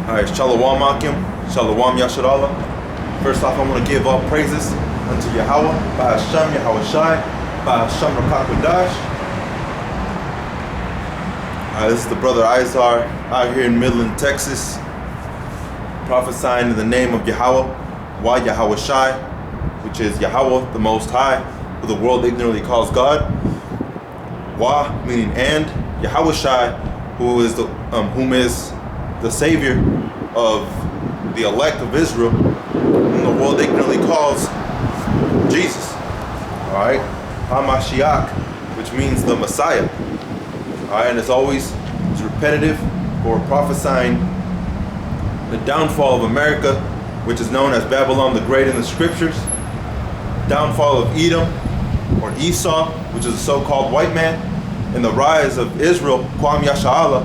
Alright, Shalom Akim, Shalom Yasharallah. First off, I want to give all praises unto Yahweh, by Hashem Yahweh Shai, by Hashem Rakakwadash. Alright, this is the brother Izar out here in Midland, Texas, prophesying in the name of Yahweh, Wah Yahweh Shai, which is Yahweh, the Most High, who the world ignorantly calls God. Wah meaning and, Yahweh Shai, whom is the Savior of the elect of Israel, whom the world ignorantly calls Jesus. Alright? HaMashiach, which means the Messiah. Alright, and it's repetitive for prophesying the downfall of America, which is known as Babylon the Great in the scriptures, downfall of Edom or Esau, which is a so-called white man, and the rise of Israel, Kwam Yasha'Allah,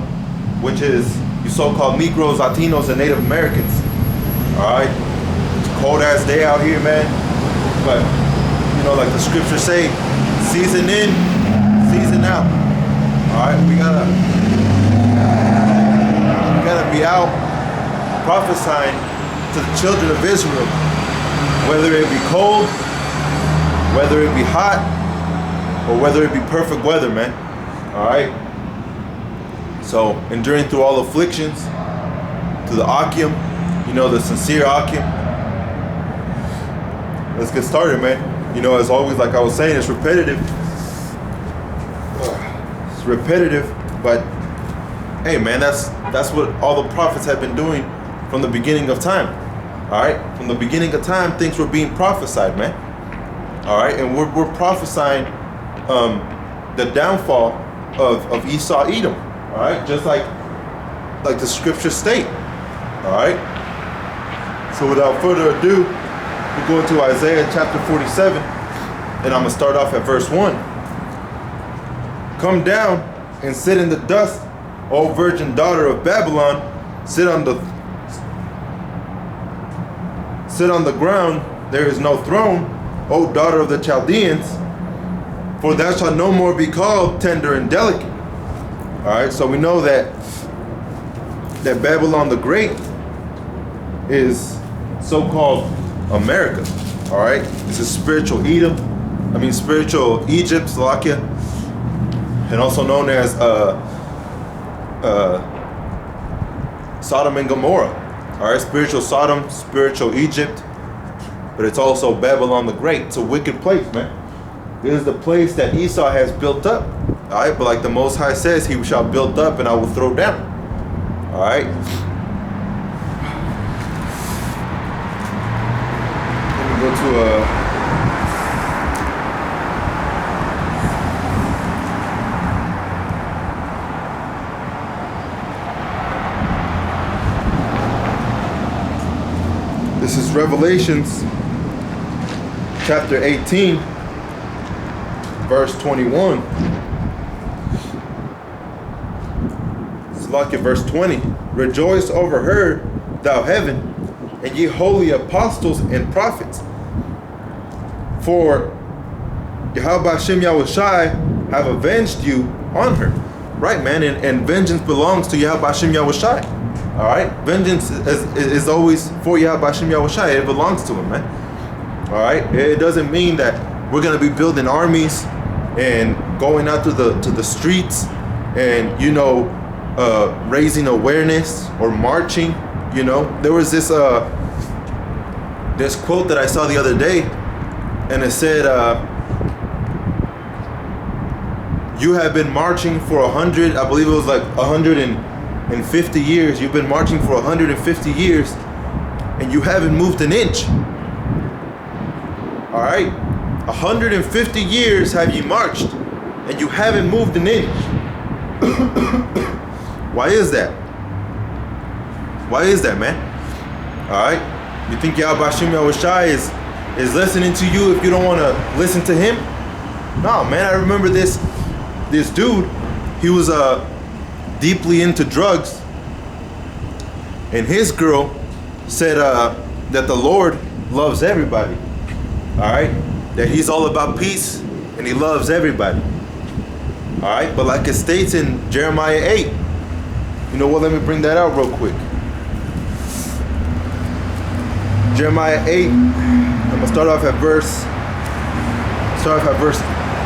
which is you so-called Negroes, Latinos, and Native Americans. Alright? It's a cold ass day out here, man. But, you know, like the scriptures say, season in, season out. Alright? We gotta be out prophesying to the children of Israel, whether it be cold, whether it be hot, or whether it be perfect weather, man. Alright? So, enduring through all afflictions, to the Akim, you know, the sincere Akim. Let's get started, man. You know, as always, like I was saying, it's repetitive. It's repetitive, but hey, man, that's what all the prophets have been doing from the beginning of time. Alright? From the beginning of time, things were being prophesied, man. Alright? And we're prophesying the downfall of Esau, Edom. Alright, just like the scriptures state. Alright. So without further ado, we go into Isaiah chapter 47, and I'm gonna start off at verse 1. Come down and sit in the dust, O virgin daughter of Babylon, sit on the ground, there is no throne, O daughter of the Chaldeans, for thou shalt no more be called tender and delicate. Alright, so we know that Babylon the Great is so-called America. Alright, this is spiritual spiritual Egypt, Slovakia, and also known as Sodom and Gomorrah. Alright, spiritual Sodom, spiritual Egypt, but it's also Babylon the Great. It's a wicked place, man. This is the place that Esau has built up. Alright, but like the Most High says, he shall build up and I will throw down. Alright. Let me go to this is Revelations chapter 18, verse 21. Look at verse 20. Rejoice over her, thou heaven, and ye holy apostles and prophets. For Yahweh Hashem Yahweh Shai have avenged you on her. Right, man, and vengeance belongs to Yahweh Hashem Yahweh Shai. Alright? Vengeance is always for Yahweh Hashem Yahweh Shai. It belongs to him, man. Alright? It doesn't mean that we're going to be building armies and going out to the streets and, you know, raising awareness or marching. You know, there was this quote that I saw the other day, and it said, you have been marching for 100, I believe it was like 150 years. You've been marching for 150 years and you haven't moved an inch. All right, 150 years have you marched and you haven't moved an inch. Why is that? Why is that, man? Alright? You think Yahweh Hashem Yahweh Shai is listening to you if you don't want to listen to him? No, man. I remember this dude. He was deeply into drugs, and his girl said that the Lord loves everybody. Alright? That he's all about peace and he loves everybody. Alright? But like it states in Jeremiah 8, you know what? Let me bring that out real quick. Jeremiah 8. I'm gonna start off at verse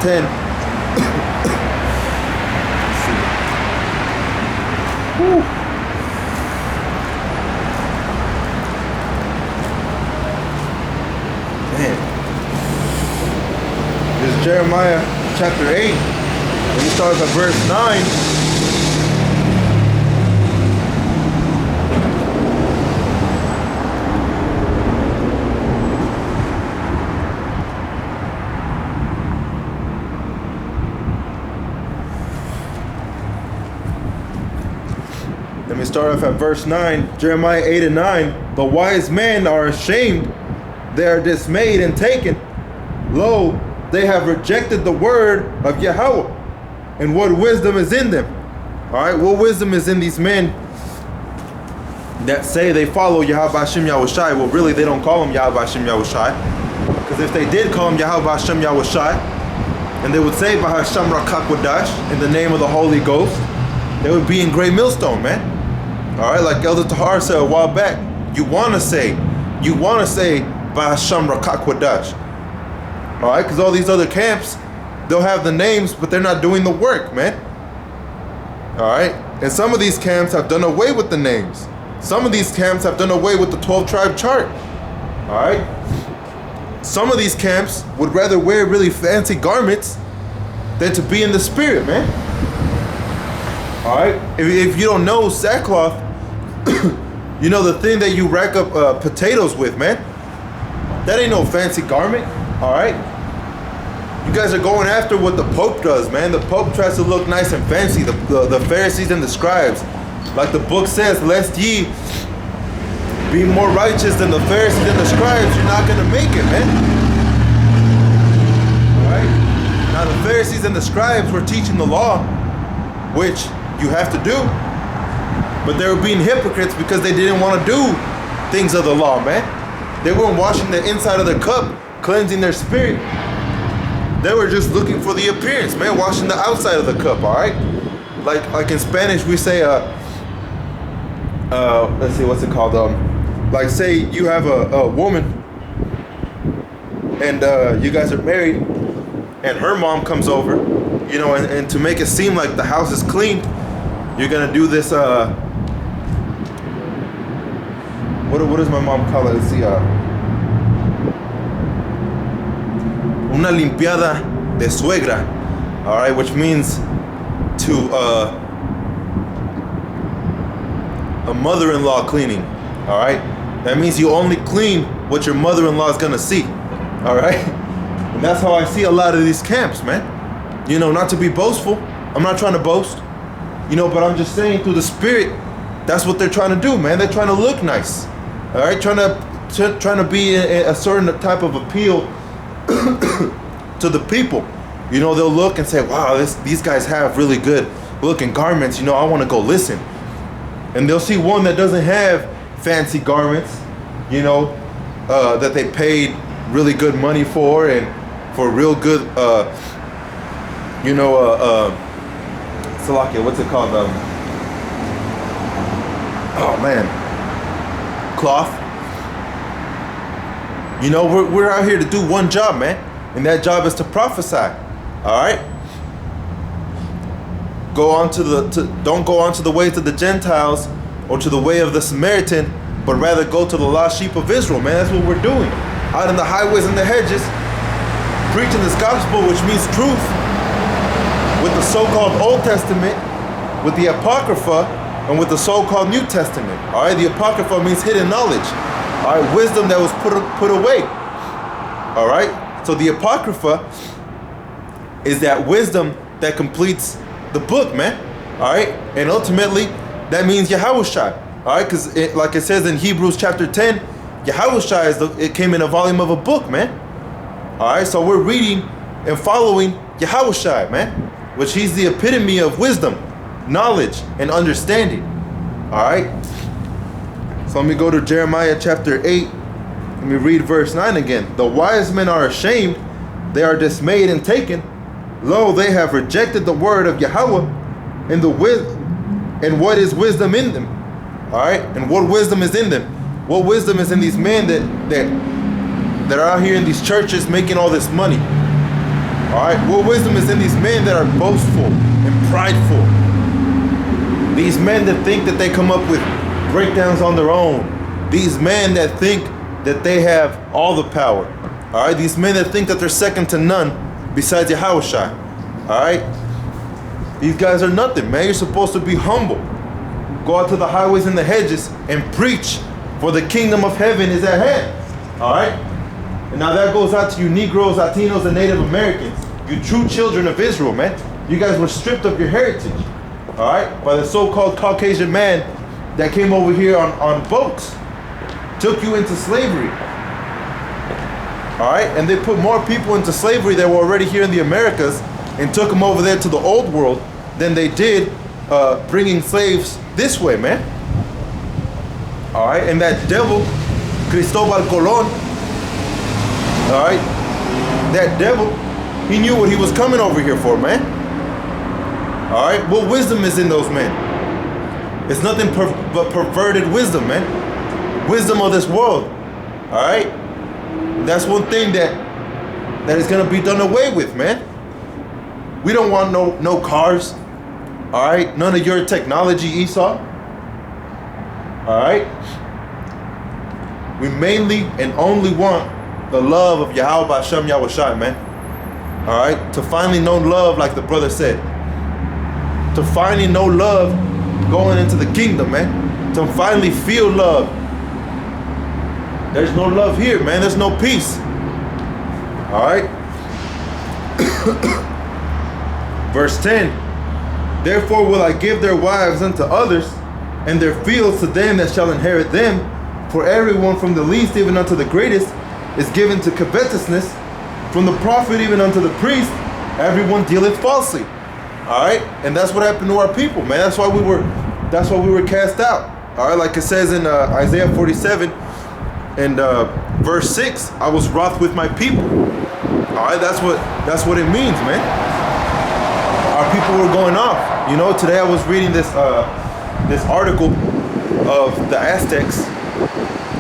10. Woo. Man. This is Jeremiah chapter 8. And he starts at verse 9. Let me start off at verse 9. Jeremiah 8 and 9. The wise men are ashamed. They are dismayed and taken. Lo, they have rejected the word of Yahweh. And what wisdom is in them? Alright, what wisdom is in these men that say they follow Yahweh Hashem Yahushai? Well, really, they don't call him Yahweh Hashem Yahushai. Because if they did call him Yahweh Hashem Yahushai, and they would say Bahasham Rakakwadash, in the name of the Holy Ghost, they would be in great millstone, man. Alright, like Elder Tahar said a while back, you want to say Bahasham Rakakwadash. Alright, because all these other camps, they'll have the names, but they're not doing the work, man. Alright, and some of these camps have done away with the names. Some of these camps have done away with the 12 tribe chart. Alright, some of these camps would rather wear really fancy garments than to be in the spirit, man. Alright, if you don't know sackcloth, you know the thing that you rack up potatoes with, man. That ain't no fancy garment. Alright, you guys are going after what the Pope does, man. The Pope tries to look nice and fancy. The Pharisees and the scribes, like the book says, lest ye be more righteous than the Pharisees and the scribes, you're not gonna make it, man. Alright, now the Pharisees and the scribes were teaching the law, which you have to do, but they were being hypocrites because they didn't want to do things of the law, man. They weren't washing the inside of the cup, cleansing their spirit. They were just looking for the appearance, man, washing the outside of the cup. All right, like in Spanish we say let's see, what's it called, like say you have a woman and you guys are married and her mom comes over, you know, and to make it seem like the house is clean, you're gonna do this what does my mom call it? Let's see, una limpiada de suegra, all right, which means to a mother-in-law cleaning. All right, that means you only clean what your mother-in-law is gonna see. All right, and that's how I see a lot of these camps, man. You know, not to be boastful, I'm not trying to boast, you know, but I'm just saying through the spirit, that's what they're trying to do, man. They're trying to look nice. All right, trying to be a certain type of appeal to the people. You know, they'll look and say, wow, these guys have really good looking garments, you know, I want to go listen. And they'll see one that doesn't have fancy garments, you know, that they paid really good money for, and for real good you know, Salakia, what's it called, oh man, cloth. You know, we're out here to do one job, man, and that job is to prophesy. All right, don't go on to the ways of the Gentiles or to the way of the Samaritan, but rather go to the lost sheep of Israel, man. That's what we're doing out in the highways and the hedges, preaching this gospel, which means truth, with the so-called Old Testament, with the Apocrypha, and with the so-called New Testament. All right, the Apocrypha means hidden knowledge. All right, wisdom that was put away. All right, so the Apocrypha is that wisdom that completes the book, man. All right, and ultimately that means Yahushua. All right, because like it says in Hebrews chapter 10, Yahushua it came in a volume of a book, man. All right, so we're reading and following Yahushua, man, which he's the epitome of wisdom, knowledge, and understanding. All right, so let me go to Jeremiah chapter 8. Let me read verse 9 again. The wise men are ashamed, they are dismayed and taken. Lo, they have rejected the word of Yahweh, and what is wisdom in them? All right, and what wisdom is in them? What wisdom is in these men that are out here in these churches making all this money? All right, what wisdom is in these men that are boastful and prideful? These men that think that they come up with breakdowns on their own. These men that think that they have all the power. All right, these men that think that they're second to none besides Yahushua. All right, these guys are nothing, man. You're supposed to be humble. Go out to the highways and the hedges and preach, for the kingdom of heaven is at hand. All right. And now that goes out to you Negroes, Latinos, and Native Americans. You true children of Israel, man. You guys were stripped of your heritage. All right. By the so-called Caucasian man that came over here on boats. Took you into slavery. All right. And they put more people into slavery that were already here in the Americas and took them over there to the old world than they did bringing slaves this way, man. All right, and that devil, Cristobal Colon, all right, that devil, he knew what he was coming over here for, man. All right, what wisdom is in those men? It's nothing but perverted wisdom, man. Wisdom of this world, all right? That's one thing that is gonna be done away with, man. We don't want no cars, all right? None of your technology, Esau. All right? We mainly and only want the love of Yahweh Hashem Yahushua, man. All right? To finally know love, like the brother said. To finally know love going into the kingdom, man. To finally feel love. There's no love here, man. There's no peace. All right? Verse 10. Therefore will I give their wives unto others, and their fields to them that shall inherit them. For everyone from the least even unto the greatest is given to covetousness. From the prophet even unto the priest, everyone dealeth falsely. All right, and that's what happened to our people, man. That's why we were cast out. All right, like it says in Isaiah 47 and verse 6, I was wroth with my people. All right, that's what it means, man. Our people were going off. You know, today I was reading this article of the Aztecs,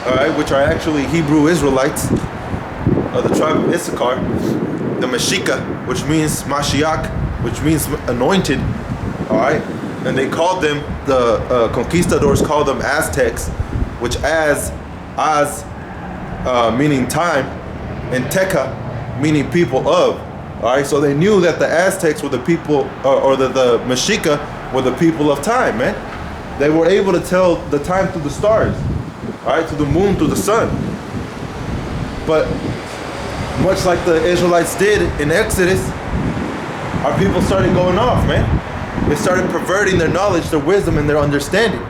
all right, which are actually Hebrew Israelites of the tribe of Issachar, the Meshika, which means Mashiach, which means anointed, all right, and they called them, the conquistadors called them Aztecs, which Az meaning time, and Teka meaning people of. All right, so they knew that the Aztecs were the people, or the Meshika were the people of time, man. They were able to tell the time through the stars, all right, through the moon, through the sun. But much like the Israelites did in Exodus, our people started going off, man. They started perverting their knowledge, their wisdom, and their understanding.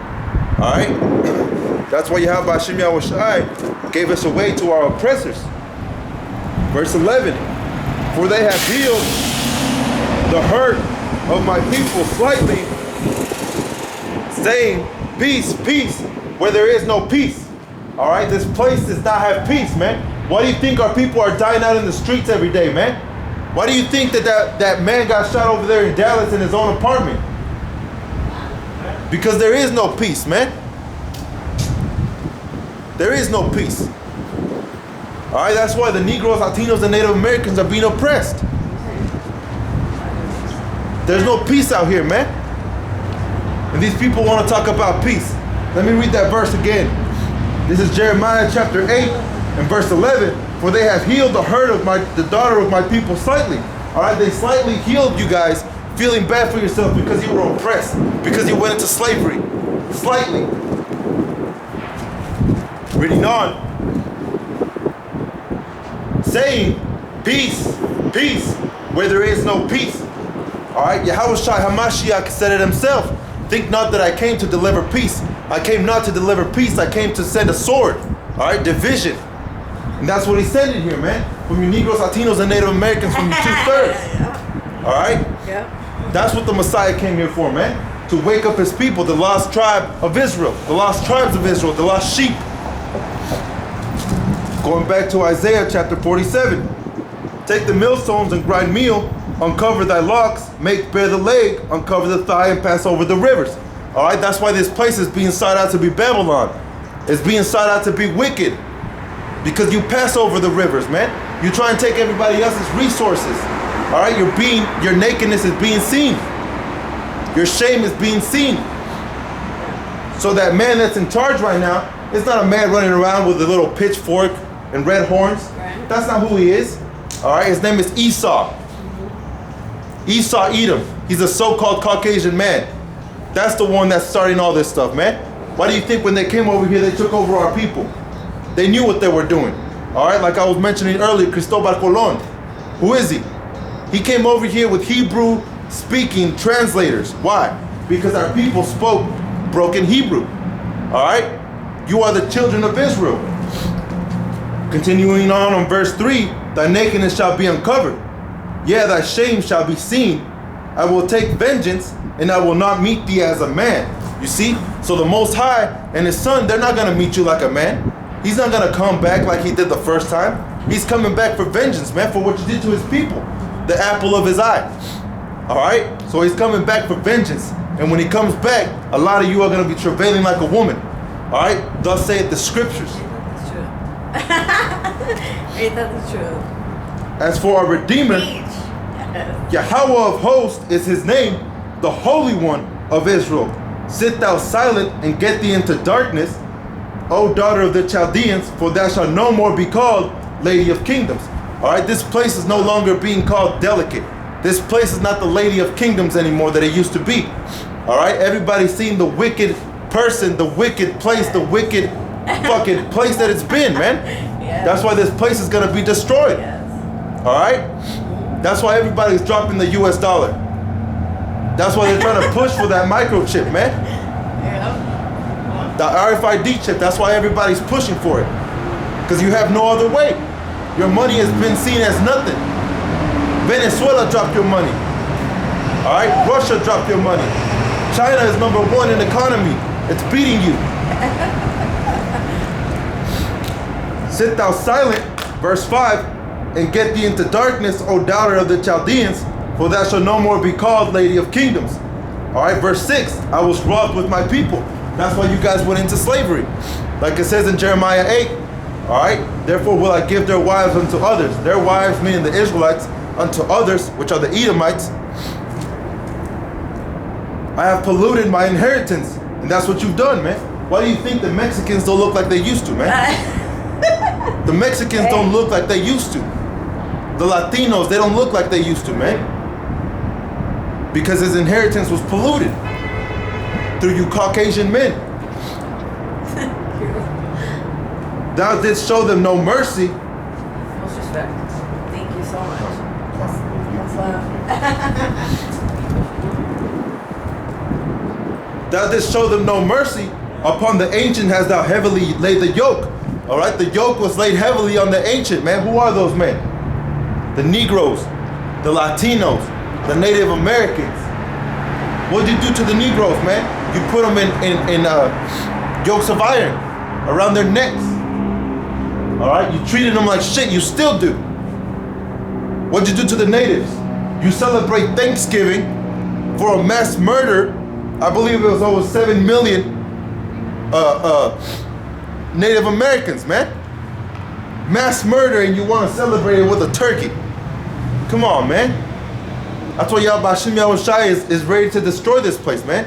All right, that's why Yahweh Hashem Yahushua gave us away to our oppressors. Verse 11. For they have healed the hurt of my people slightly, saying, peace, peace, where there is no peace. All right, this place does not have peace, man. Why do you think our people are dying out in the streets every day, man? Why do you think that man got shot over there in Dallas in his own apartment? Because there is no peace, man. There is no peace. All right, that's why the Negroes, Latinos, and Native Americans are being oppressed. There's no peace out here, man. And these people want to talk about peace. Let me read that verse again. This is Jeremiah chapter 8 and verse 11. For they have healed the hurt of the daughter of my people slightly. All right, they slightly healed you guys, feeling bad for yourself because you were oppressed, because you went into slavery. Slightly. Reading on. Saying, peace, peace, where there is no peace. All right, Yahushua HaMashiach said it himself. Think not that I came to deliver peace. I came not to deliver peace. I came to send a sword. All right, division. And that's what he's sending here, man. From you Negroes, Latinos, and Native Americans, from you 2/3. All right? Yeah. That's what the Messiah came here for, man. To wake up his people, the lost tribe of Israel, the lost tribes of Israel, the lost sheep. Going back to Isaiah chapter 47. Take the millstones and grind meal, uncover thy locks, make bare the leg, uncover the thigh, and pass over the rivers. All right, that's why this place is being sought out to be Babylon. is being sought out to be wicked because you pass over the rivers, man. You try and take everybody else's resources. All right, your nakedness is being seen. Your shame is being seen. So that man that's in charge right now, it's not a man running around with a little pitchfork and red horns. Right. That's not who he is. All right, his name is Esau. Esau Edom. He's a so-called Caucasian man. That's the one that's starting all this stuff, man. Why do you think when they came over here, they took over our people? They knew what they were doing. All right, like I was mentioning earlier, Cristobal Colon. Who is he? He came over here with Hebrew-speaking translators. Why? Because our people spoke broken Hebrew. All right? You are the children of Israel. Continuing on verse 3, thy nakedness shall be uncovered. Yeah, thy shame shall be seen. I will take vengeance, and I will not meet thee as a man. You see? So the Most High and his son, they're not going to meet you like a man. He's not going to come back like he did the first time. He's coming back for vengeance, man, for what you did to his people. The apple of his eye. All right? So he's coming back for vengeance. And when he comes back, a lot of you are going to be travailing like a woman. All right? Thus saith the scriptures. That's true. Ain't that the truth? As for our Redeemer, Yahweh of hosts is his name, the Holy One of Israel. Sit thou silent and get thee into darkness, O daughter of the Chaldeans, for thou shalt no more be called Lady of Kingdoms. All right, this place is no longer being called delicate. This place is not the Lady of Kingdoms anymore that it used to be. All right, everybody's seen the wicked person, the wicked place, the wicked fucking place that it's been, man. Yes. That's why this place is going to be destroyed. Yes. All right? That's why everybody's dropping the US dollar. That's why they're trying to push for that microchip, man. The RFID chip, that's why everybody's pushing for it. Because you have no other way. Your money has been seen as nothing. Venezuela dropped your money. All right? Russia dropped your money. China is number one in economy. It's beating you. Sit thou silent, verse 5, and get thee into darkness, O daughter of the Chaldeans, for thou shalt no more be called Lady of Kingdoms. All right, verse 6, I was wroth with my people. That's why you guys went into slavery. Like it says in Jeremiah 8. All right, therefore will I give their wives unto others. Their wives, meaning the Israelites, unto others, which are the Edomites. I have polluted my inheritance. And that's what you've done, man. Why do you think the Mexicans don't look like they used to, man? The Mexicans don't look like they used to. The Latinos, they don't look like they used to, man. Because his inheritance was polluted through you Caucasian men. Thou didst show them no mercy. Most respect. Thank you so much. That's love. Thou didst show them no mercy. Upon the ancient hast thou heavily laid the yoke. All right, the yoke was laid heavily on the ancient, man. Who are those men? The Negroes, the Latinos, the Native Americans. What did you do to the Negroes, man? You put them in yokes of iron around their necks. All right, you treated them like shit. You still do. What did you do to the natives? You celebrate Thanksgiving for a mass murder. I believe it was over 7 million Native Americans, man. Mass murder, and you want to celebrate it with a turkey. Come on, man. That's why Yahweh Hashem Yahushai is ready to destroy this place, man.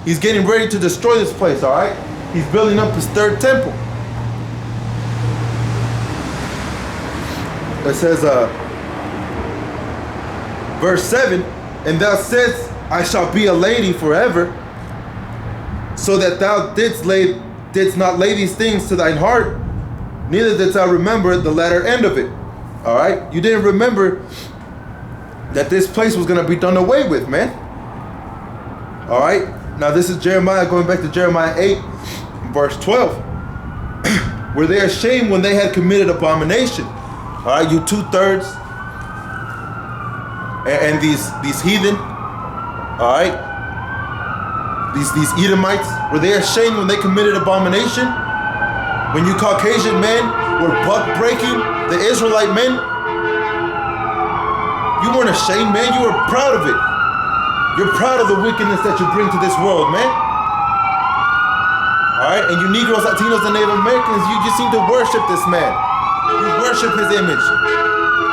He's getting ready to destroy this place, all right? He's building up his third temple. It says, verse 7, and thou saidst, I shall be a lady forever, so that thou didst not lay these things to thine heart, neither didst thou remember the latter end of it. All right? You didn't remember that this place was going to be done away with, man. All right? Now this is Jeremiah, going back to Jeremiah 8, verse 12. Were they ashamed when they had committed abomination? All right, you 2/3 and these heathen, all right, these Edomites, were they ashamed when they committed abomination? When you Caucasian men were buck breaking the Israelite men, you weren't ashamed, man. You were proud of it. You're proud of the wickedness that you bring to this world, man. Alright? And you Negroes, Latinos, and Native Americans, you just seem to worship this man. You worship his image.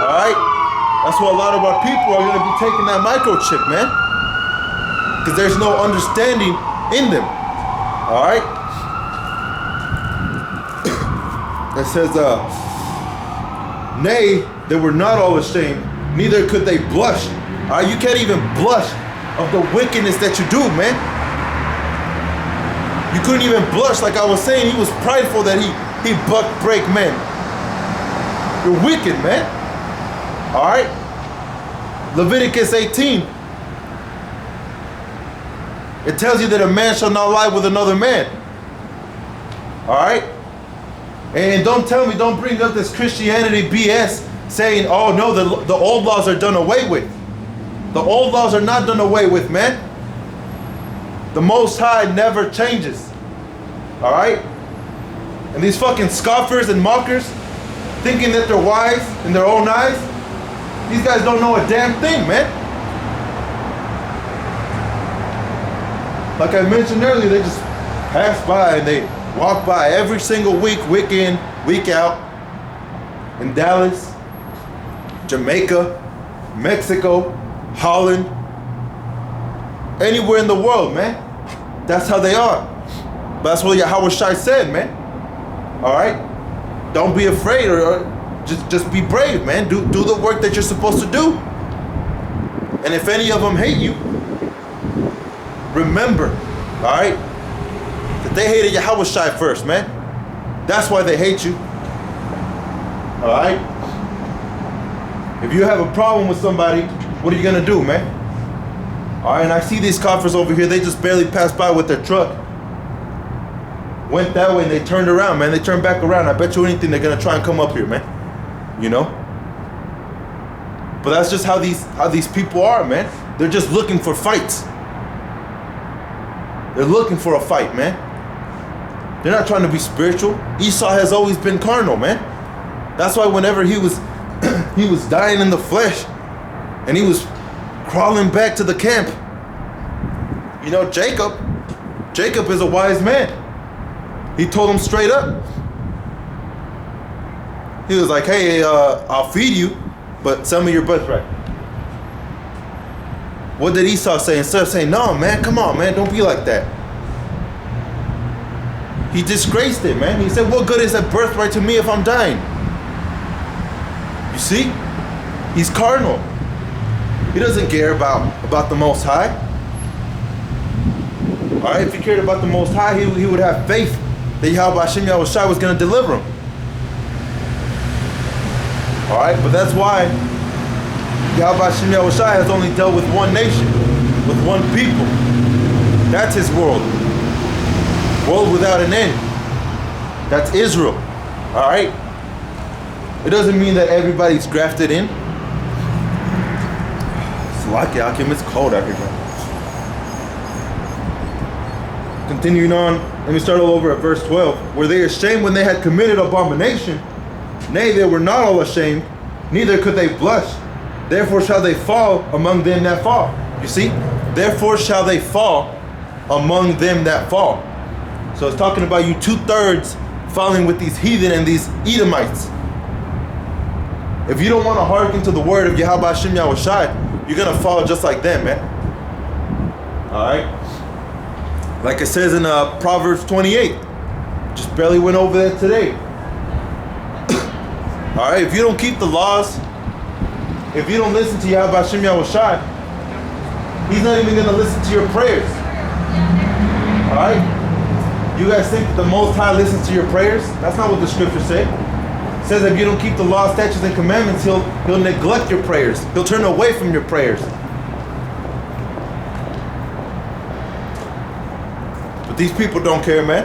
Alright? That's why a lot of our people are going to be taking that microchip, man. Because there's no understanding in them. Alright? It says, nay, they were not all ashamed, neither could they blush. Alright? You can't even blush of the wickedness that you do, man. You couldn't even blush, like I was saying. He was prideful that he buck break men. You're wicked, man. Alright? Leviticus 18. It tells you that a man shall not lie with another man. Alright? And don't tell me, don't bring up this Christianity BS saying, oh no, the old laws are done away with. The old laws are not done away with, man. The Most High never changes. Alright? And these fucking scoffers and mockers, thinking that they're wise in their own eyes, these guys don't know a damn thing, man. Like I mentioned earlier, they just pass by and they walk by every single week in, week out, in Dallas, Jamaica, Mexico, Holland, anywhere in the world, man. That's how they are. But that's what Yahweh Shai said, man. Alright? Don't be afraid, or just be brave, man. Do the work that you're supposed to do. And if any of them hate you, remember, alright, that they hated Yahweh Shai first, man. That's why they hate you. Alright? If you have a problem with somebody, what are you gonna do, man? Alright, and I see these coffers over here, they just barely passed by with their truck. Went that way and they turned around, man. They turned back around. I bet you anything they're gonna try and come up here, man. You know? But that's just how these people are, man. They're just looking for fights. They're looking for a fight, man. They're not trying to be spiritual. Esau has always been carnal, man. That's why whenever he was he was dying in the flesh and he was crawling back to the camp, you know, Jacob is a wise man. He told him straight up. He was like, hey, I'll feed you, but sell me your birthright. What did Esau say? Instead of saying, no, man, come on, man, don't be like that. He disgraced it, man. He said, what good is that birthright to me if I'm dying? You see? He's carnal. He doesn't care about the Most High. All right, if he cared about the Most High, he would have faith that Yahweh Hashem Yahweh Shai was going to deliver him. Alright, but that's why Yahweh Hashem Yahweh Shai has only dealt with one nation, with one people. That's his world. World without an end. That's Israel. Alright? It doesn't mean that everybody's grafted in. Salaki Akim, it's cold out here, bro. Continuing on, let me start all over at verse 12. Were they ashamed when they had committed abomination? Nay, they were not all ashamed, neither could they blush. Therefore shall they fall among them that fall. You see? Therefore shall they fall among them that fall. So it's talking about you 2/3 falling with these heathen and these Edomites. If you don't want to hearken to the word of Yahweh Hashem Yahweh Shai, you're going to fall just like them, man. Alright? Like it says in Proverbs 28. Just barely went over that today. Alright, if you don't keep the laws, if you don't listen to Yahweh Hashem Yahweh Shai, he's not even going to listen to your prayers. Alright? You guys think that the Most High listens to your prayers? That's not what the scriptures say. It says if you don't keep the law, statutes, and commandments, he'll neglect your prayers. He'll turn away from your prayers. But these people don't care, man.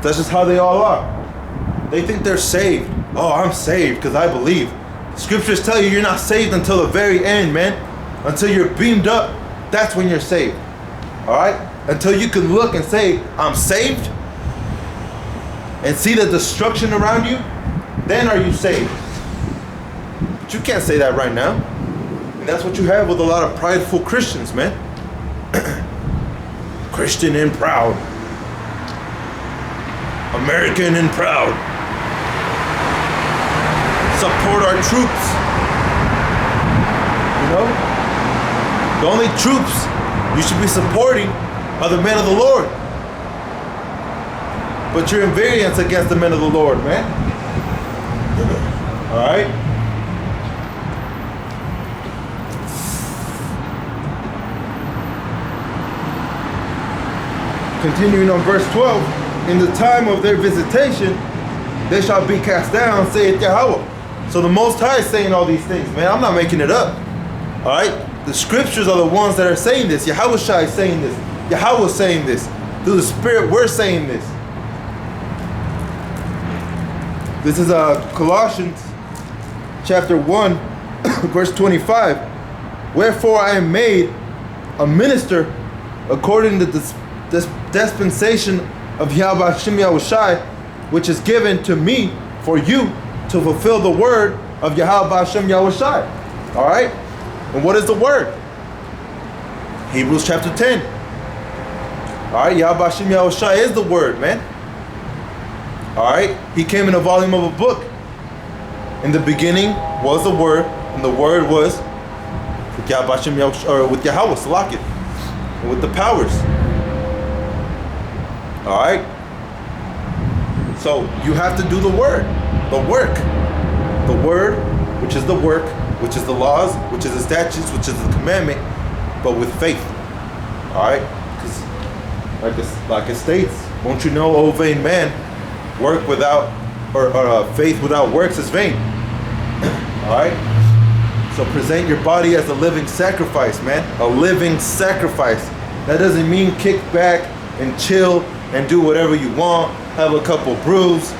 That's just how they all are. They think they're saved. Oh, I'm saved because I believe. Scriptures tell you you're not saved until the very end, man. Until you're beamed up, that's when you're saved. Alright? Until you can look and say, I'm saved, and see the destruction around you, then are you saved. But you can't say that right now. And that's what you have with a lot of prideful Christians, man. Christian and proud. American and proud. Support our troops. You know? The only troops you should be supporting are the men of the Lord. But you're in variance against the men of the Lord, man. Alright? Continuing on verse 12, in the time of their visitation, they shall be cast down, saith Yahweh. So the Most High is saying all these things, man. I'm not making it up. Alright? The scriptures are the ones that are saying this. Yahweh Shai is saying this. Yahweh is saying this. Through the Spirit, we're saying this. This is Colossians chapter 1, verse 25. Wherefore I am made a minister according to this dispensation of Yahweh Hashem Yahweh Shai, which is given to me for you to fulfill the word of Yahweh Hashem Yahweh Shai. Alright? And what is the word? Hebrews chapter 10. Alright, Yahweh Hashem Yahweh Shai is the word, man. Alright? He came in a volume of a book. In the beginning was the word, and the word was with Yahweh Hashem Yahweh, or with Yahweh, Salakit, and with the powers. Alright? So you have to do the word, the work. The word, which is the work, which is the laws, which is the statutes, which is the commandment, but with faith. Alright? Because like it states, won't you know, O vain man, work without, or faith without works is vain. Alright? So present your body as a living sacrifice, man. A living sacrifice. That doesn't mean kick back and chill and do whatever you want, have a couple brews.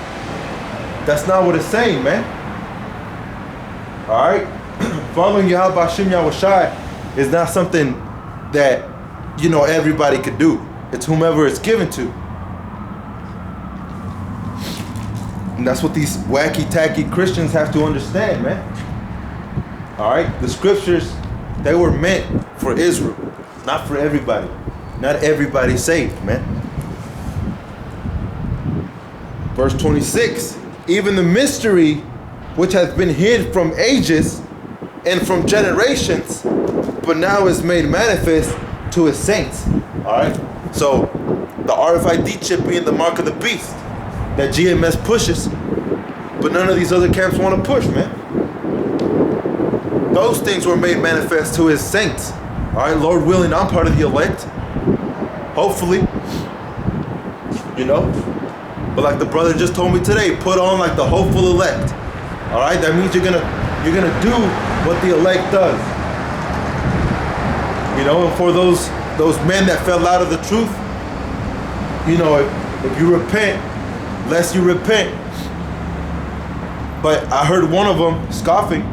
That's not what it's saying, man. Alright? Following Yahweh Hashem Yahweh Shai is not something that, you know, everybody could do. It's whomever it's given to. And that's what these wacky tacky Christians have to understand, man. Alright? The scriptures, they were meant for Israel, not for everybody. Not everybody saved, man. Verse 26, even the mystery which hath been hid from ages and from generations, but now is made manifest to his saints. Alright? So, the RFID chip being the mark of the beast that GMS pushes, but none of these other camps want to push, man. Those things were made manifest to his saints. Alright, Lord willing, I'm part of the elect. Hopefully. You know? But like the brother just told me today, put on like the hopeful elect. Alright, that means you're gonna do what the elect does. You know, and for those men that fell out of the truth, you know, if you repent, lest you repent. But I heard one of them scoffing,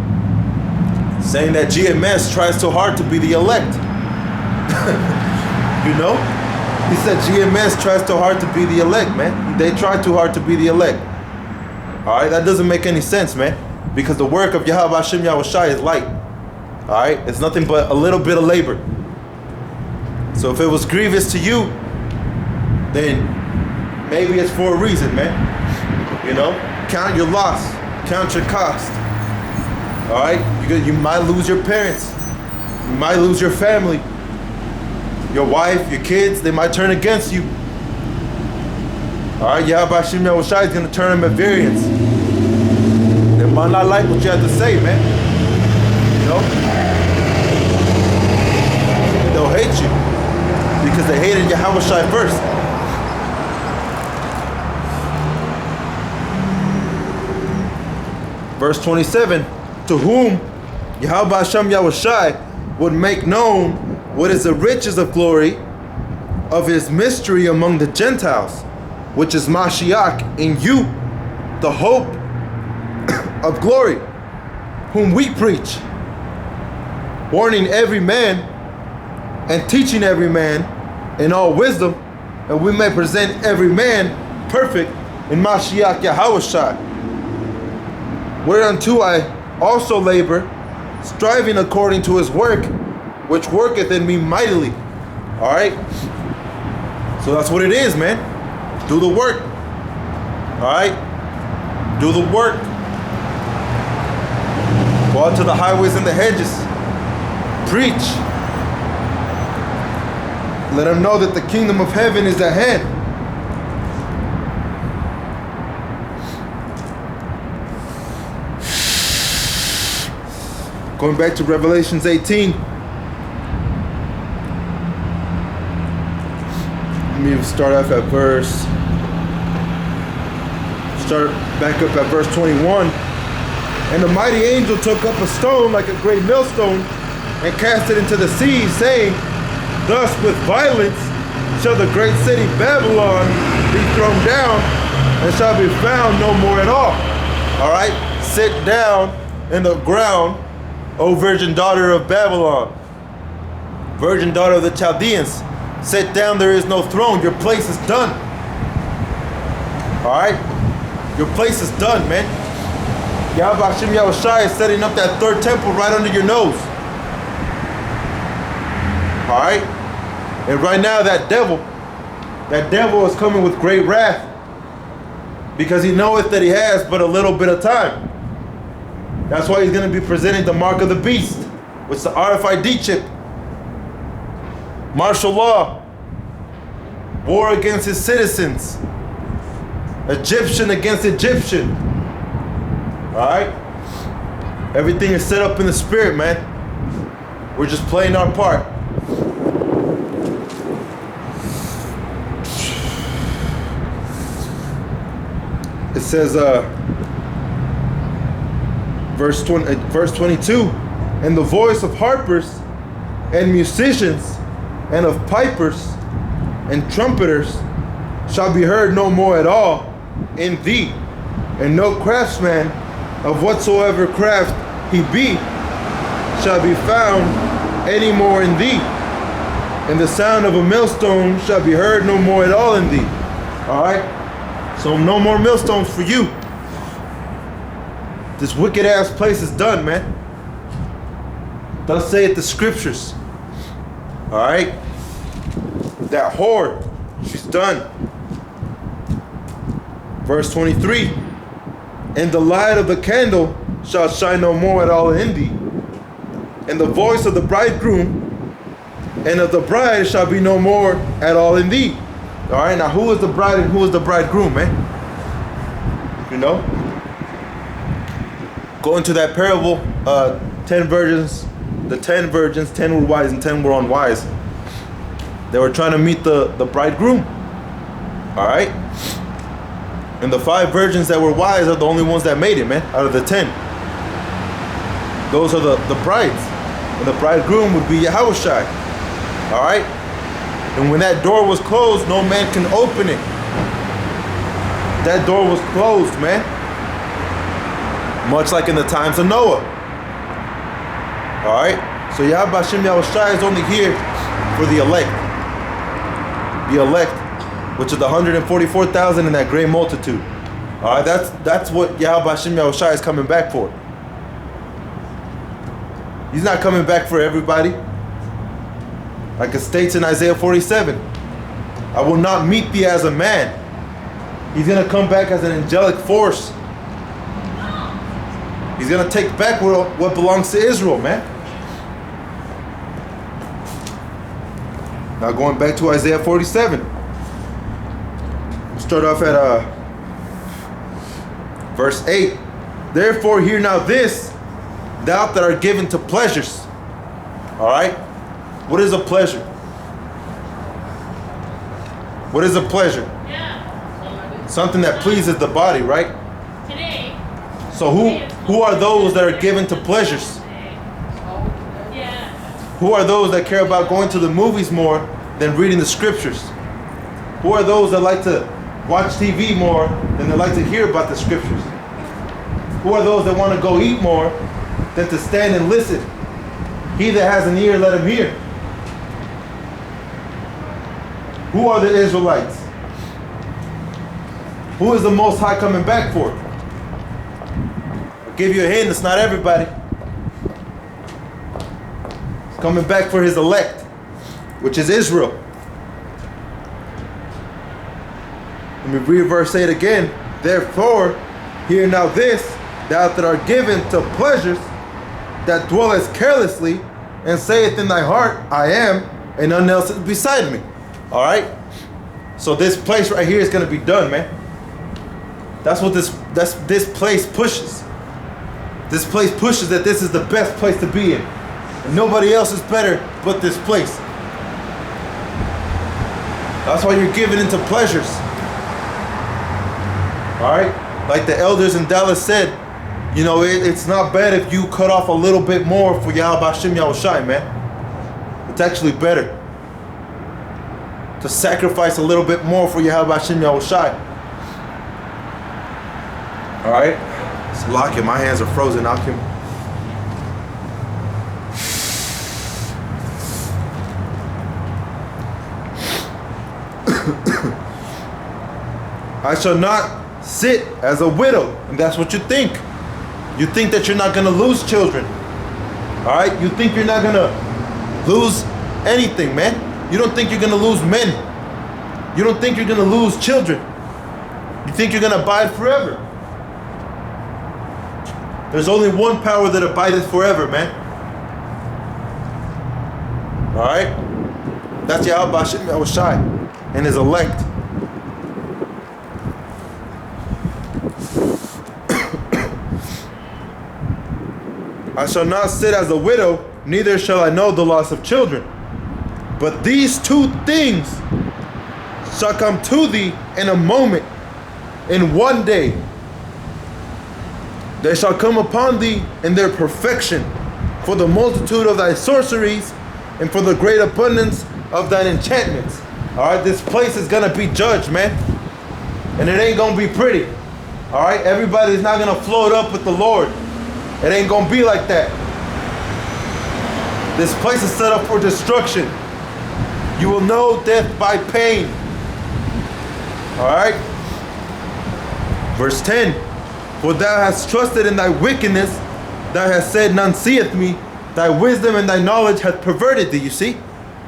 saying that GMS tries so hard to be the elect. You know? He said GMS tries so hard to be the elect, man. They try too hard to be the elect. Alright, that doesn't make any sense, man. Because the work of Yahweh Hashem Yahweh Shai is light. Alright? It's nothing but a little bit of labor. So if it was grievous to you, then maybe it's for a reason, man. You know? Count your loss. Count your cost. Alright? You might lose your parents. You might lose your family. Your wife, your kids, they might turn against you. Alright? Yahweh Hashem Yahweh Shai is going to turn them at variance. They might not like what you have to say, man. You know? They'll hate you because they hated Yahweh Shai first. Verse 27, to whom Yahweh Hashem Yahweh Shai would make known what is the riches of glory of his mystery among the Gentiles, which is Mashiach in you, the hope of glory, whom we preach, warning every man and teaching every man in all wisdom, and we may present every man perfect in Mashiach Yahweh Shai. Whereunto I also labor, striving according to his work, which worketh in me mightily. Alright? So that's what it is, man. Do the work. Alright? Do the work. Go out to the highways and the hedges. Preach. Let them know that the kingdom of heaven is at hand. Going back to Revelations 18. Let me start back up at verse 21. And the mighty angel took up a stone like a great millstone and cast it into the sea, saying, thus with violence shall the great city Babylon be thrown down, and shall be found no more at all. Alright? Sit down in the ground, O virgin daughter of Babylon, virgin daughter of the Chaldeans. Sit down, there is no throne. Your place is done. Alright? Your place is done, man. Yahweh Hashem Yahushai is setting up that third temple right under your nose. Alright? And right now that devil is coming with great wrath, because he knoweth that he has but a little bit of time. That's why he's going to be presenting the mark of the beast, which is the RFID chip. Martial law. War against his citizens. Egyptian against Egyptian. Alright? Everything is set up in the spirit, man. We're just playing our part. It says, verse 22, and the voice of harpers and musicians and of pipers and trumpeters shall be heard no more at all in thee, and no craftsman of whatsoever craft he be shall be found any more in thee, and the sound of a millstone shall be heard no more at all in thee. Alright? So no more millstones for you. This wicked ass place is done, man. Thus saith the scriptures. Alright? That whore, she's done. Verse 23. And the light of the candle shall shine no more at all in thee. And the voice of the bridegroom and of the bride shall be no more at all in thee. Alright, now who is the bride and who is the bridegroom, man? You know? Go into that parable, 10 virgins, the 10 virgins, 10 were wise and 10 were unwise. They were trying to meet the bridegroom. Alright? And the 5 virgins that were wise are the only ones that made it, man, out of the 10. Those are the brides. And the bridegroom would be Yahushai. Alright? And when that door was closed, no man can open it. That door was closed, man. Much like in the times of Noah. Alright? So Yahweh Hashem Yahushai is only here for the elect. The elect, which is the 144,000 in that great multitude. Alright? That's what Yahweh Hashem Yahushai is coming back for. He's not coming back for everybody. Like it states in Isaiah 47, I will not meet thee as a man. He's going to come back as an angelic force. He's going to take back what belongs to Israel, man. Now going back to Isaiah 47. We'll start off at verse 8. Therefore hear now this, thou that art given to pleasures. Alright? What is a pleasure? What is a pleasure? Yeah. Something that pleases the body, right? Today. So who are those that are given to pleasures? Yeah. Who are those that care about going to the movies more than reading the scriptures? Who are those that like to watch TV more than they like to hear about the scriptures? Who are those that want to go eat more than to stand and listen? He that has an ear, let him hear. Who are the Israelites? Who is the Most High coming back for? I'll give you a hint, it's not everybody. He's coming back for his elect, which is Israel. Let me read verse 8 again. Therefore, hear now this, thou that art given to pleasures, that dwellest carelessly, and sayeth in thy heart, I am, and none else is beside me. All right? So this place right here is going to be done, man. That's what this place pushes. This place pushes that this is the best place to be in. And nobody else is better but this place. That's why you're given into pleasures. Alright? Like the elders in Dallas said, you know, it's not bad if you cut off a little bit more for Yahweh Hashem Yahushai, man. It's actually better to sacrifice a little bit more for Yahweh Hashem Yahushai. Alright? So Lakim, my hands are frozen, Lakim. I shall not sit as a widow. And that's what you think. You think that you're not going to lose children. Alright? You think you're not going to lose anything, man. You don't think you're going to lose men. You don't think you're going to lose children. You think you're going to abide forever. There's only one power that abideth forever, man. Alright? That's Yahweh Hashem Yahushai and his elect. I shall not sit as a widow, neither shall I know the loss of children. But these two things shall come to thee in a moment, in one day. They shall come upon thee in their perfection, for the multitude of thy sorceries, and for the great abundance of thine enchantments. Alright, this place is gonna be judged, man. And it ain't gonna be pretty. Alright, everybody's not gonna float up with the Lord. It ain't gonna be like that. This place is set up for destruction. You will know death by pain. Alright? Verse 10. For thou hast trusted in thy wickedness, thou hast said, none seeth me. Thy wisdom and thy knowledge hath perverted thee. You see?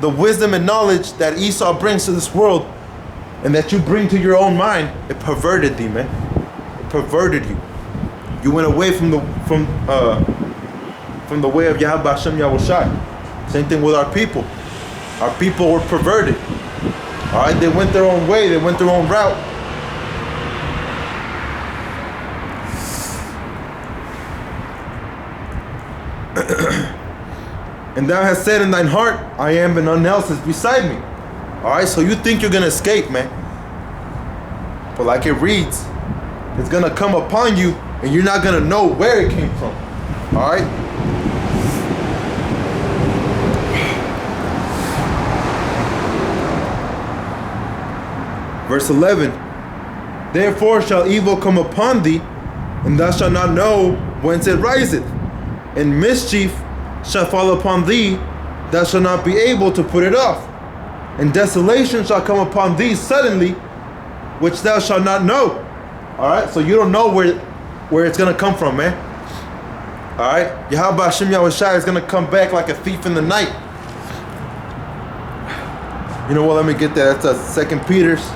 The wisdom and knowledge that Esau brings to this world and that you bring to your own mind, it perverted thee, man. It perverted you. You went away from the way of Yahweh Hashem Yahushai. Same thing with our people. Our people were perverted. Alright, they went their own way, they went their own route. And thou hast said in thine heart, I am, and none else is beside me. Alright, so you think you're gonna escape, man. But like it reads, it's gonna come upon you and you're not gonna know where it came from. Alright? Verse 11. Therefore shall evil come upon thee, and thou shalt not know whence it riseth. And mischief shall fall upon thee, thou shalt not be able to put it off. And desolation shall come upon thee suddenly, which thou shalt not know. Alright, so you don't know where it's going to come from, man. Alright, Yahweh Hashem Yahushai is going to come back like a thief in the night. You know what, let me get that. That's 2 Peter's.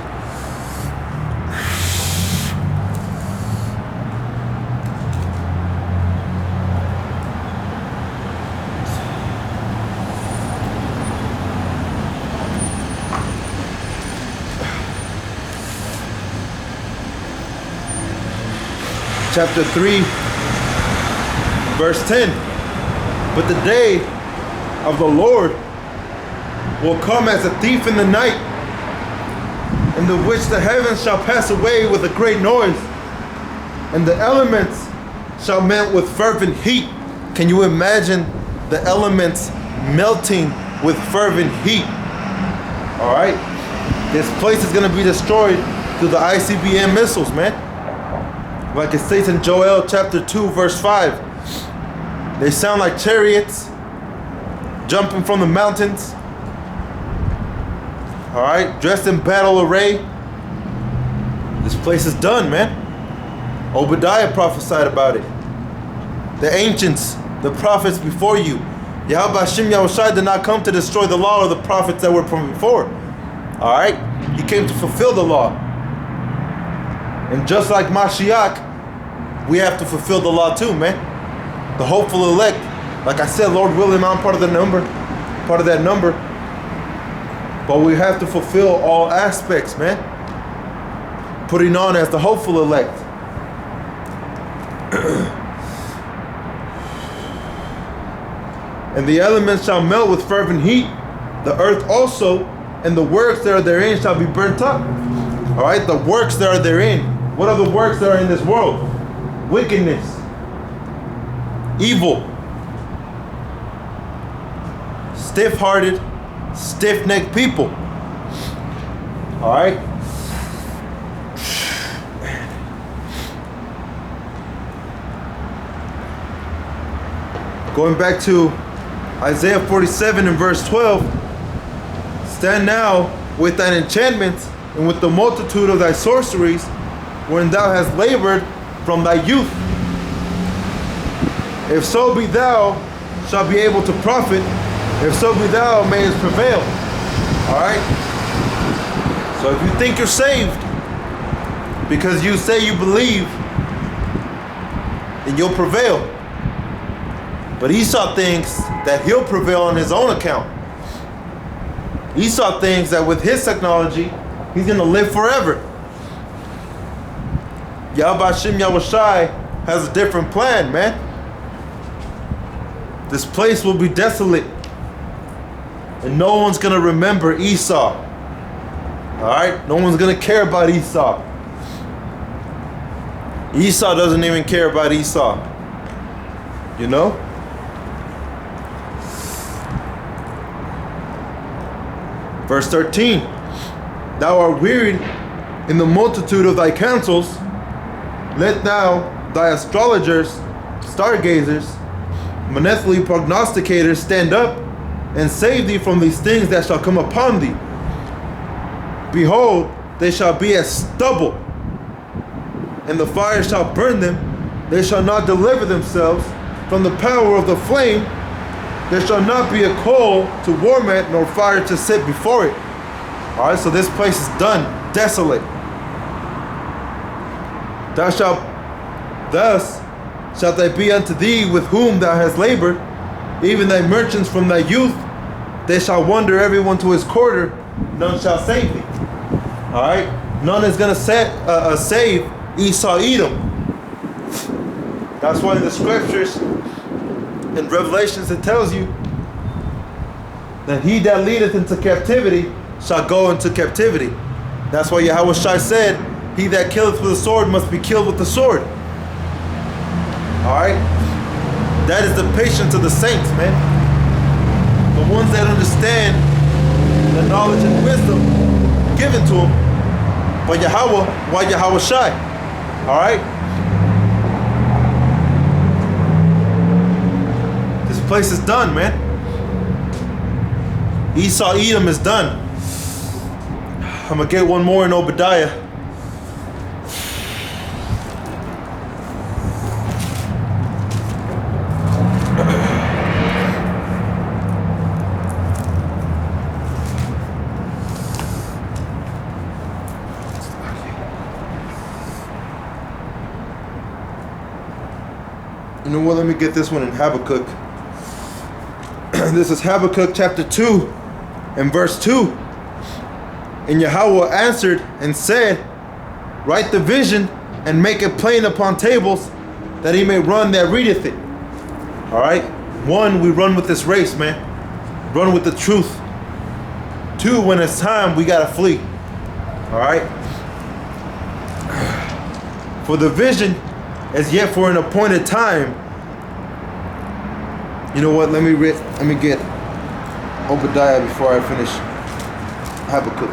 Chapter 3, verse 10. But the day of the Lord will come as a thief in the night, in the which the heavens shall pass away with a great noise, and the elements shall melt with fervent heat. Can you imagine the elements melting with fervent heat? Alright? This place is going to be destroyed through the ICBM missiles, man. Like it states in Joel chapter 2 verse 5. They sound like chariots jumping from the mountains. Alright, dressed in battle array. This place is done, man. Obadiah prophesied about it. The ancients, the prophets before you. Yahweh Hashem Yahushai did not come to destroy the law or the prophets that were from before. Alright? He came to fulfill the law. And just like Mashiach, we have to fulfill the law too, man. The hopeful elect. Like I said, Lord willing, I'm part of that number. But we have to fulfill all aspects, man. Putting on as the hopeful elect. And the elements shall melt with fervent heat, the earth also, and the works that are therein shall be burnt up. All right, the works that are therein. What are the works that are in this world? Wickedness, evil, stiff-hearted, stiff-necked people. All right. Going back to Isaiah 47 and verse 12. Stand now with thine enchantments and with the multitude of thy sorceries, wherein thou hast labored from thy youth. If so be thou shalt be able to profit, if so be thou mayest prevail. Alright? So if you think you're saved because you say you believe, then you'll prevail. But Esau thinks that he'll prevail on his own account. Esau thinks that with his technology, he's going to live forever. Yahweh Hashem Yahushai has a different plan, man. This place will be desolate. And no one's going to remember Esau. Alright? No one's going to care about Esau. Esau doesn't even care about Esau. You know? Verse 13. Thou art wearied in the multitude of thy counsels. Let thou thy astrologers, stargazers, monethly prognosticators stand up and save thee from these things that shall come upon thee. Behold, they shall be as stubble, and the fire shall burn them. They shall not deliver themselves from the power of the flame. There shall not be a coal to warm it, nor fire to sit before it. Alright, so this place is done, desolate. Thus shalt they be unto thee with whom thou hast labored, even thy merchants from thy youth. They shall wander everyone to his quarter, none shall save thee. Alright, none is going to save Esau Edom. That's why in the scriptures, in Revelations, it tells you that he that leadeth into captivity shall go into captivity. That's why Yahweh Shai said, he that killeth with a sword must be killed with the sword. Alright? That is the patience of the saints, man. The ones that understand the knowledge and wisdom given to them by Yahweh, why Yahweh Shai. Alright? This place is done, man. Esau Edom is done. I'm gonna get one more in Obadiah. You know what? Let me get this one in Habakkuk. This is Habakkuk chapter 2 and verse 2. And Yahweh answered and said, write the vision and make it plain upon tables, that he may run that readeth it. Alright? 1, we run with this race, man. Run with the truth. 2, when it's time, we gotta flee. Alright? For the vision is yet for an appointed time. You know what? Let me get Obadiah before I finish Habakkuk.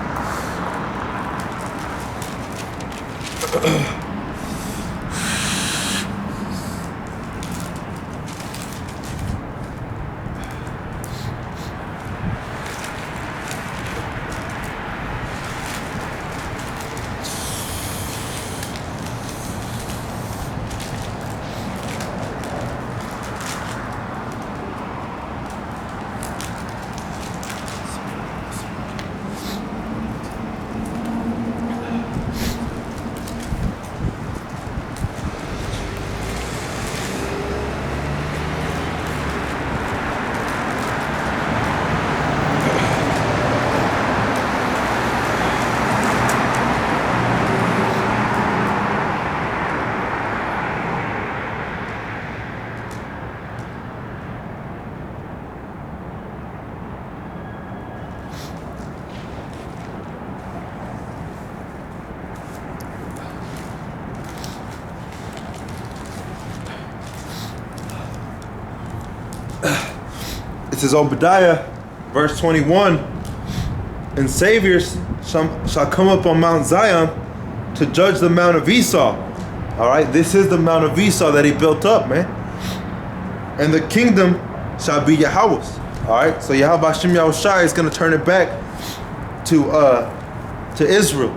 This is Obadiah, verse 21. And saviors shall come up on Mount Zion to judge the Mount of Esau. All right, this is the Mount of Esau that he built up, man. And the kingdom shall be Yahweh's. All right, so Yahweh Hashem Yahushai is going to turn it back to Israel.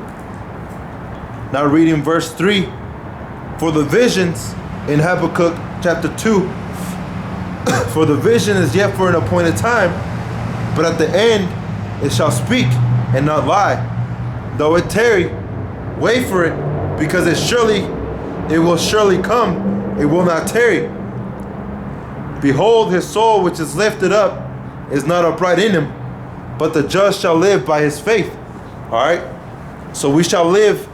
Now reading verse 3. For the visions in Habakkuk chapter 2, for the vision is yet for an appointed time, but at the end it shall speak and not lie. Though it tarry, wait for it, because it will surely come, it will not tarry. Behold, his soul which is lifted up is not upright in him, but the just shall live by his faith. All right, so we shall live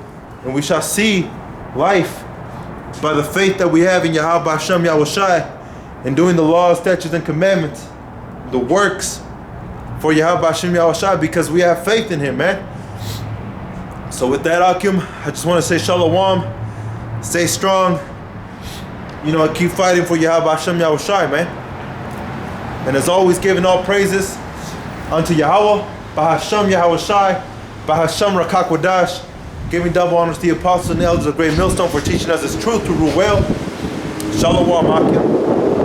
and we shall see life by the faith that we have in Yahweh Hashem Yahushai, and doing the laws, statutes, and commandments, the works for Yahweh Hashem Yahushai, because we have faith in him, man. So with that, Akim, I just want to say shalom, stay strong, and keep fighting for Yahweh Hashem Yahushai, man. And as always, giving all praises unto Yahweh, Bahashem Yahushai, Bahashem Rakakwadash, giving double honors to the apostles and elders of Great Millstone for teaching us this truth to rule well. Shalom, Akim.